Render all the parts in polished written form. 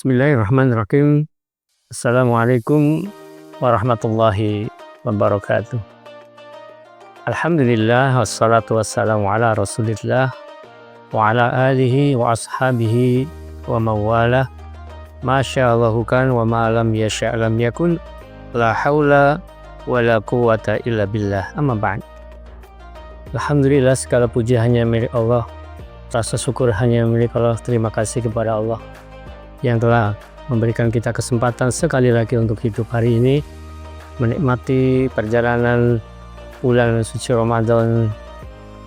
Bismillahirrahmanirrahim. Assalamualaikum warahmatullahi wabarakatuh. Alhamdulillah wassalatu wassalamu ala rasulillah wa ala alihi wa ashabihi wa mawalah. Masyaallahu kan wa ma'alam yasha' lam yakun. La hawla wa la quwata illa billah. Amma ba'd. Alhamdulillah, segala puji hanya milik Allah. Rasa syukur hanya milik Allah. Terima kasih kepada Allah yang telah memberikan kita kesempatan sekali lagi untuk hidup hari ini, menikmati perjalanan bulan suci Ramadan,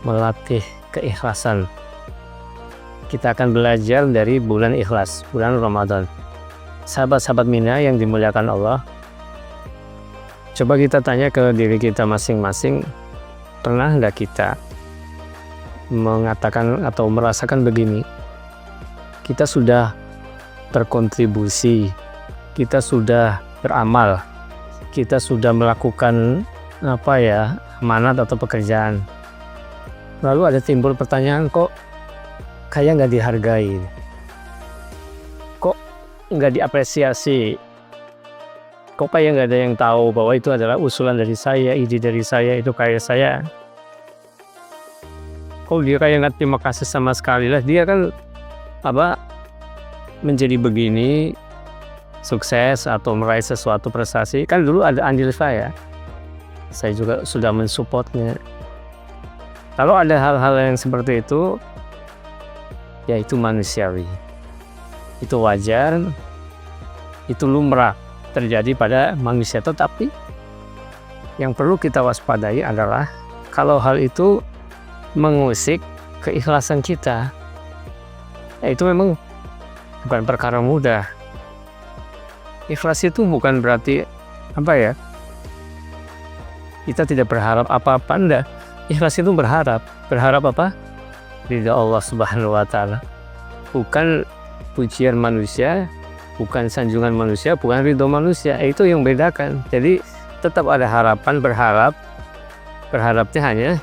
melatih keikhlasan. Kita akan belajar dari bulan ikhlas, bulan Ramadan. Sahabat-sahabat Mina yang dimuliakan Allah, coba kita tanya ke diri kita masing-masing, pernah nggak kita mengatakan atau merasakan begini, kita sudah berkontribusi, kita sudah beramal, kita sudah melakukan amanat atau pekerjaan, lalu ada timbul pertanyaan, kok kayak nggak dihargai, kok nggak diapresiasi, kok kayak nggak ada yang tahu bahwa itu adalah usulan dari saya, ide dari saya, itu kayak saya, kok dia kayak nggak terima kasih sama sekali lah, dia kan menjadi begini, sukses atau meraih sesuatu prestasi, kan dulu ada andil saya juga sudah mensupportnya. Kalau ada hal-hal yang seperti itu, ya itu manusiawi, itu wajar, itu lumrah terjadi pada manusia. Tetapi yang perlu kita waspadai adalah kalau hal itu mengusik keikhlasan kita, ya itu memang bukan perkara mudah. Ikhlas itu bukan berarti kita tidak berharap apa-apa, enggak. Ikhlas itu berharap apa? Ridha Allah Subhanahu wa Ta'ala. Bukan pujian manusia, bukan sanjungan manusia, bukan ridho manusia. Itu yang bedakan. Jadi tetap ada harapan, berharapnya hanya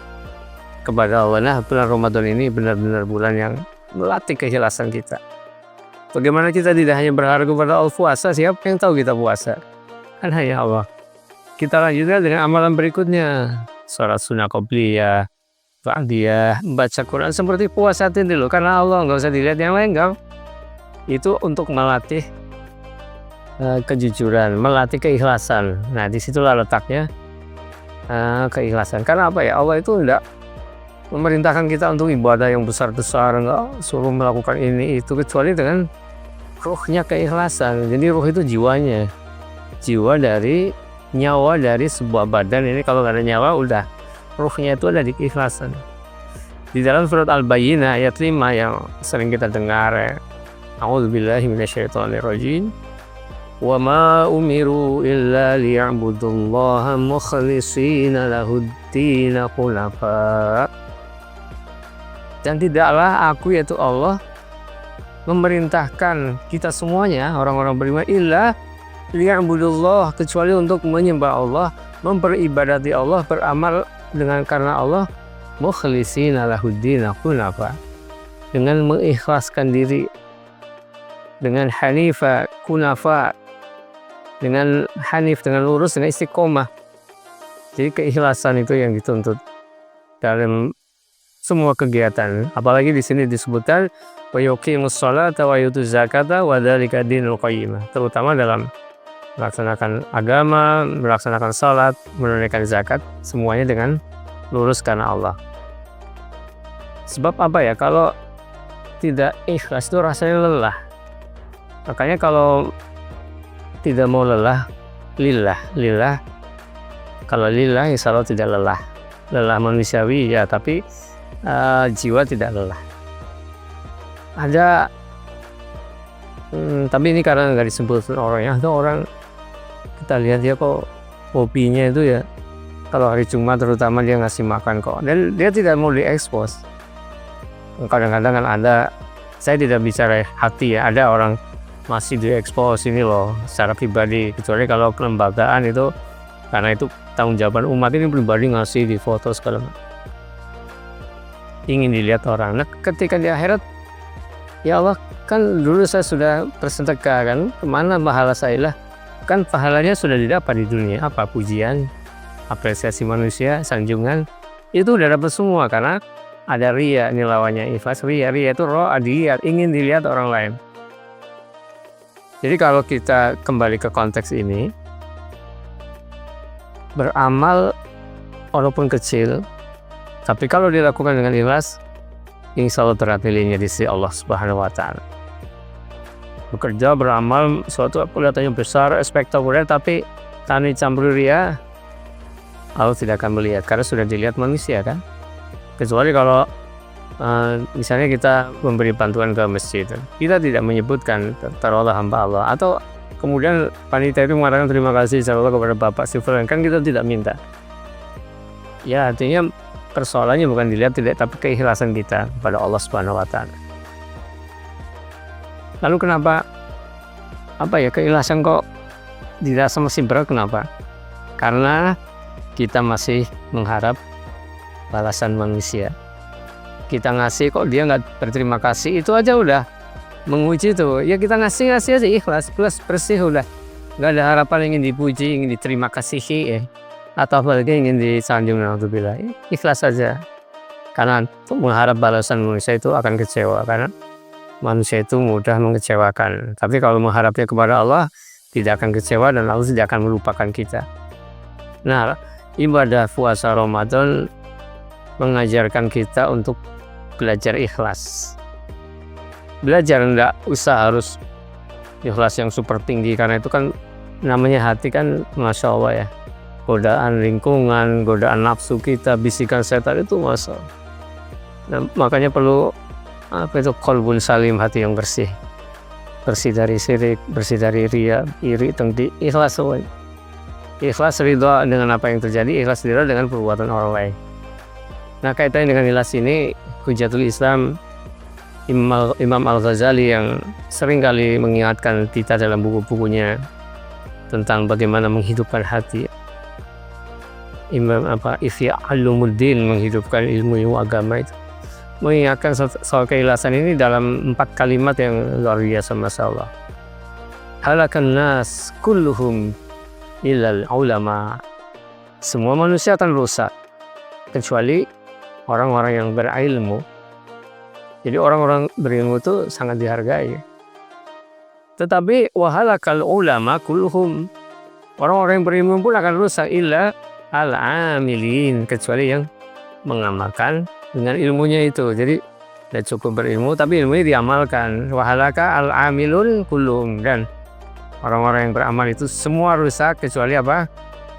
kepada Allah. Nah, bulan Ramadan ini benar-benar bulan yang melatih keikhlasan kita. Bagaimana kita tidak hanya berharap kepada Allah, puasa, siapa yang tahu kita puasa? Kan hanya Allah. Kita lanjutkan dengan amalan berikutnya. Salat sunnah qobliyah, ba'diyah, baca Quran seperti puasa ini loh. Karena Allah, nggak usah dilihat yang lain, enggak. Itu untuk melatih kejujuran, melatih keikhlasan. Nah, disitulah letaknya keikhlasan. Karena Allah itu enggak memerintahkan kita untuk ibadah yang besar-besar, enggak suruh melakukan ini itu, kecuali dengan ruhnya keikhlasan. Jadi ruh itu jiwanya, nyawa dari sebuah badan ini. Kalau nggak ada nyawa, udah, ruhnya itu ada di keikhlasan. Di dalam surat Al-Bayyinah ayat 5 yang sering kita dengar, A'udzubillahi minasyaitonirrajim. Wa ma umiru illa liya'budullaha mukhlishina lahud-din hunafa. Dan tidaklah aku, yaitu Allah, memerintahkan kita semuanya, orang-orang beriman, illa liya'budullah, kecuali untuk menyembah Allah, memperibadati Allah, beramal karena Allah, mukhlishina lahud-din hunafa, dengan mengikhlaskan diri, dengan hanifa, kunafa, dengan hanif, dengan lurus, dengan istiqomah. Jadi keikhlasan itu yang dituntut dalam semua kegiatan. Apalagi di sini disebutkan wa yuqimus sholata wa yutuz zakata wa dzalika dinul qayyimah, terutama dalam melaksanakan agama, melaksanakan salat, menunaikan zakat, semuanya dengan lurus karena Allah. Sebab kalau tidak ikhlas itu rasanya lelah. Makanya kalau tidak mau lelah, lillah. Kalau lillah, insya Allah tidak lelah. Lelah manusiawi ya, tapi jiwa tidak lelah. Ada tapi ini karena nggak disebut orangnya. Ada orang kita lihat dia kok hobinya itu ya, kalau hari Jumat terutama dia ngasih makan kok, dan dia tidak mau diekspos. Kadang-kadang kan ada, saya tidak bicara hati ya, ada orang masih diekspos ini loh secara pribadi, kecuali kalau kelembagaan itu karena itu tanggung jawab umat, ini pribadi ngasih di foto segala macam, ingin dilihat orang. Nah, ketika di akhirat, ya Allah, kan dulu saya sudah bersedekah kan, kemana pahala saya lah? Kan pahalanya sudah didapat di dunia, apa pujian, apresiasi manusia, sanjungan, itu udah dapat semua karena ada ria, ini lawannya ikhlas. Ria itu dilihat, ingin dilihat orang lain. Jadi kalau kita kembali ke konteks ini, beramal walaupun kecil, tapi kalau dilakukan dengan ikhlas, insya Allah terpilihnya di sisi Allah Subhanahu wa Ta'ala. Bekerja, beramal, suatu kelihatannya besar, spektakuler, tapi tanpa campur ria, Allah tidak akan melihat karena sudah dilihat manusia kan. Kecuali kalau misalnya kita memberi bantuan ke masjid, kita tidak menyebutkan taruhlah hamba Allah, atau kemudian panitia itu mengatakan terima kasih insyaallah kepada Bapak Sifran, kan kita tidak minta. Ya artinya persoalannya bukan dilihat tidak, tapi keikhlasan kita kepada Allah Subhanahu wa Ta'ala. Lalu kenapa keikhlasan kok dirasa masih berat, kenapa? Karena kita masih mengharap balasan manusia. Kita ngasih kok dia nggak berterima kasih, itu aja udah menguji tuh. Ya kita ngasih aja ikhlas, bersih udah. Nggak ada harapan ingin dipuji, ingin diterima kasih atau apalagi ingin disanjung. Alhamdulillah, ikhlas saja. Karena mengharap balasan manusia itu akan kecewa, karena manusia itu mudah mengecewakan. Tapi kalau mengharapnya kepada Allah, tidak akan kecewa dan Allah tidak akan melupakan kita. Nah, ibadah puasa Ramadan mengajarkan kita untuk belajar ikhlas. Belajar enggak usah harus ikhlas yang super tinggi, karena itu kan namanya hati kan, Masya Allah ya, godaan lingkungan, godaan nafsu kita, bisikan setan itu Masya Allah. Nah, makanya perlu qalbun salim, hati yang bersih dari syirik, bersih dari ria, iri, dengki, ikhlas semuanya. Ikhlas ridha dengan apa yang terjadi, ikhlas ridha dengan perbuatan orang lain. Nah, kaitannya dengan ikhlas ini, Hujatul Islam Imam Al-Ghazali yang sering kali mengingatkan kita dalam buku-bukunya tentang bagaimana menghidupkan hati. Imam Ihya Ulumuddin, menghidupkan ilmu agama itu, mengingatkan soal keikhlasan ini dalam 4 kalimat yang luar biasa, Masya Allah. Halakan nas kulluhum illal ulama. Semua manusia akan rusak kecuali orang-orang yang berilmu. Jadi orang-orang berilmu itu sangat dihargai. Tetapi wahalakal ulama kulluhum, orang-orang yang berilmu pun akan rusak illa al-amilin, kecuali yang mengamalkan dengan ilmunya itu. Jadi tidak cukup berilmu tapi ilmunya diamalkan. Wahalaka al-amilun kulluhum, dan orang-orang yang beramal itu semua rusak kecuali apa?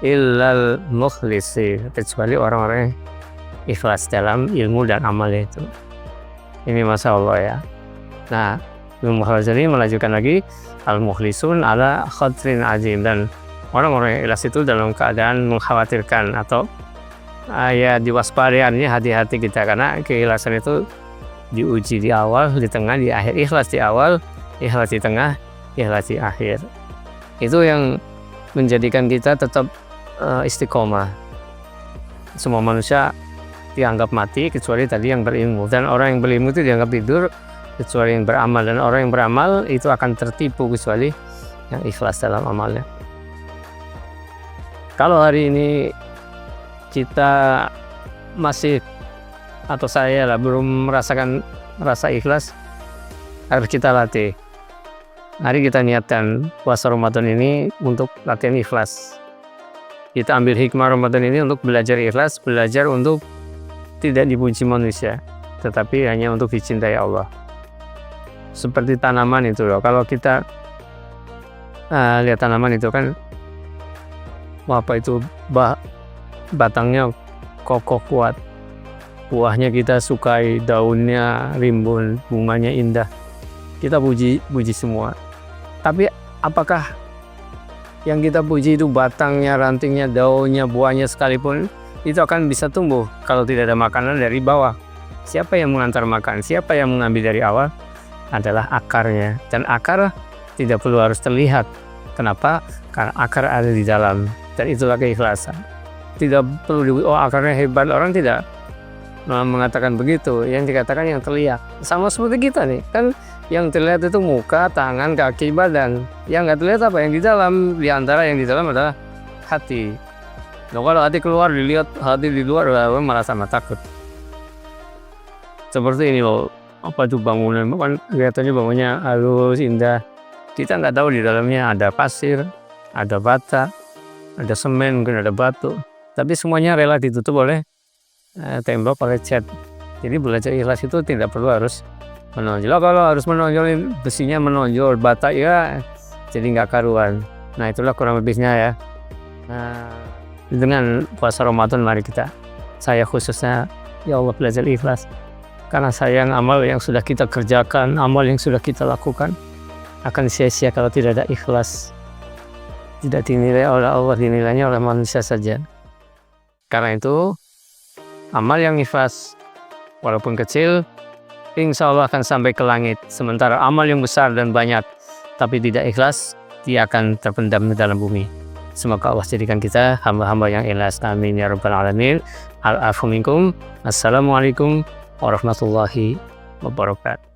Illal mukhlisi, kecuali orang-orang yang ikhlas dalam ilmu dan amalnya itu. Ini Masya Allah ya. Nah, Imam Ghazali melanjutkan lagi, al-mukhlisun ala khadrin azim, dan orang-orang yang ikhlas itu dalam keadaan mengkhawatirkan atau ya diwaspadai, artinya hati-hati kita, karena keikhlasan itu diuji di awal, di tengah, di akhir. Ikhlas di awal, ikhlas di tengah, ikhlas di akhir. Itu yang menjadikan kita tetap istiqomah. Semua manusia dianggap mati kecuali tadi yang berilmu, dan orang yang berilmu itu dianggap tidur kecuali yang beramal, dan orang yang beramal itu akan tertipu kecuali yang ikhlas dalam amalnya. Kalau hari ini kita masih, atau saya lah, belum merasakan rasa ikhlas, harus kita latih. Mari kita niatkan puasa Ramadan ini untuk latihan ikhlas. Kita ambil hikmah Ramadan ini untuk belajar ikhlas, belajar untuk tidak dipuji manusia, tetapi hanya untuk dicintai Allah. Seperti tanaman itu loh, kalau kita lihat tanaman itu kan, batangnya kokoh kuat, buahnya kita sukai, daunnya rimbun, bunganya indah, kita puji semua. Tapi apakah yang kita puji itu batangnya, rantingnya, daunnya, buahnya sekalipun itu akan bisa tumbuh kalau tidak ada makanan dari bawah? Siapa yang mengantar makan? Siapa yang mengambil dari awal? Adalah akarnya. Dan akar tidak perlu harus terlihat. Kenapa? Karena akar ada di dalam. Dan itulah keikhlasan. Tidak perlu akarnya hebat, orang tidak mengatakan begitu. Yang dikatakan yang terlihat. Sama seperti kita nih, kan Yang terlihat itu muka, tangan, kaki, badan. Yang nggak terlihat apa? Yang di dalam. Di antara yang di dalam adalah hati. Nah, kalau hati keluar, dilihat hati di luar, malah sama takut. Seperti ini loh, apa tuh bangunan? Kan kelihatannya bangunnya halus, indah. Kita nggak tahu di dalamnya ada pasir, ada bata, ada semen, mungkin ada batu. Tapi semuanya rela ditutup oleh tembok, oleh cat. Jadi belajar ikhlas itu tidak perlu harus menonjol. Kalau harus menonjolin besinya, menonjol bata ya, jadi nggak karuan. Nah, itulah kurang lebihnya ya. Dengan puasa Ramadan mari saya khususnya, ya Allah, belajar ikhlas. Karena sayang amal yang sudah kita kerjakan, amal yang sudah kita lakukan akan sia-sia kalau tidak ada ikhlas. Tidak dinilai oleh Allah, dinilainya oleh manusia saja. Karena itu amal yang ikhlas walaupun kecil, insya Allah akan sampai ke langit. Sementara amal yang besar dan banyak tapi tidak ikhlas, dia akan terpendam di dalam bumi. Semoga Allah jadikan kita hamba-hamba yang ikhlas. Amin ya rabbal alamin. Al-afu minkum. Assalamualaikum warahmatullahi wabarakatuh.